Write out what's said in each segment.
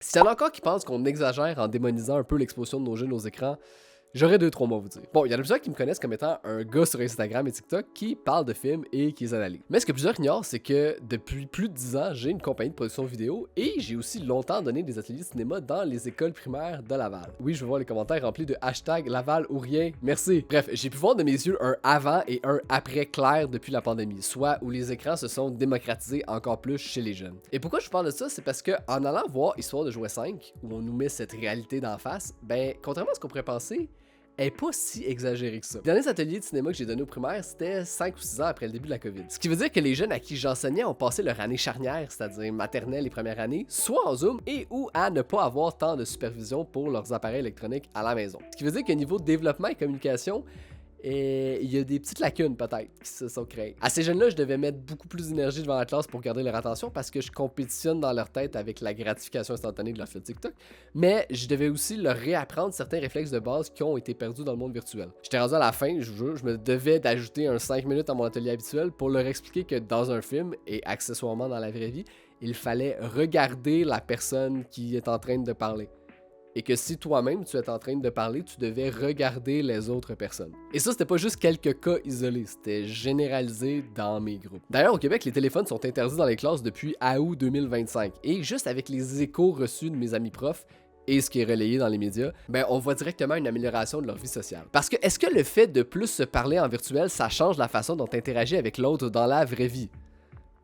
S'il y en a encore qui pensent qu'on exagère en démonisant un peu l'exposition de nos jeunes aux écrans, j'aurais 2-3 mots à vous dire. Bon, il y en a plusieurs qui me connaissent comme étant un gars sur Instagram et TikTok qui parle de films et qui les analyse. Mais ce que plusieurs ignorent, c'est que depuis plus de 10 ans, j'ai une compagnie de production vidéo et j'ai aussi longtemps donné des ateliers de cinéma dans les écoles primaires de Laval. Oui, je veux voir les commentaires remplis de hashtag Laval ou rien, merci. Bref, j'ai pu voir de mes yeux un avant et un après clair depuis la pandémie, soit où les écrans se sont démocratisés encore plus chez les jeunes. Et pourquoi je vous parle de ça, c'est parce que en allant voir Histoire de jouer 5, où on nous met cette réalité d'en face, ben, contrairement à ce qu'on pourrait penser, elle est pas si exagérée que ça. Les derniers ateliers de cinéma que j'ai donnés au primaire, c'était 5 ou 6 ans après le début de la COVID. Ce qui veut dire que les jeunes à qui j'enseignais ont passé leur année charnière, c'est-à-dire maternelle et première année, soit en Zoom et ou à ne pas avoir tant de supervision pour leurs appareils électroniques à la maison. Ce qui veut dire qu'au niveau développement et communication, et il y a des petites lacunes peut-être qui se sont créées. À ces jeunes-là, je devais mettre beaucoup plus d'énergie devant la classe pour garder leur attention parce que je compétitionne dans leur tête avec la gratification instantanée de leur fil TikTok. Mais je devais aussi leur réapprendre certains réflexes de base qui ont été perdus dans le monde virtuel. J'étais rendu à la fin, je vous jure, je me devais d'ajouter un 5 minutes à mon atelier habituel pour leur expliquer que dans un film, et accessoirement dans la vraie vie, il fallait regarder la personne qui est en train de parler. Et que si toi-même tu es en train de parler, tu devais regarder les autres personnes. Et ça, c'était pas juste quelques cas isolés, c'était généralisé dans mes groupes. D'ailleurs, au Québec, les téléphones sont interdits dans les classes depuis août 2025. Et juste avec les échos reçus de mes amis profs, et ce qui est relayé dans les médias, ben on voit directement une amélioration de leur vie sociale. Parce que est-ce que le fait de plus se parler en virtuel, ça change la façon dont tu interagis avec l'autre dans la vraie vie?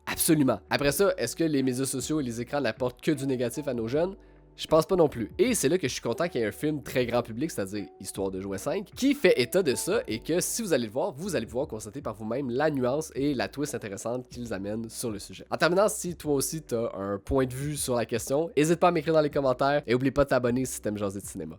Absolument. Après ça, est-ce que les médias sociaux et les écrans n'apportent que du négatif à nos jeunes? Je pense pas non plus. Et c'est là que je suis content qu'il y ait un film très grand public, c'est-à-dire Histoire de jouer 5, qui fait état de ça et que si vous allez le voir, vous allez pouvoir constater par vous-même la nuance et la twist intéressante qu'ils amènent sur le sujet. En terminant, si toi aussi t'as un point de vue sur la question, n'hésite pas à m'écrire dans les commentaires et oublie pas de t'abonner si t'aimes jaser de cinéma.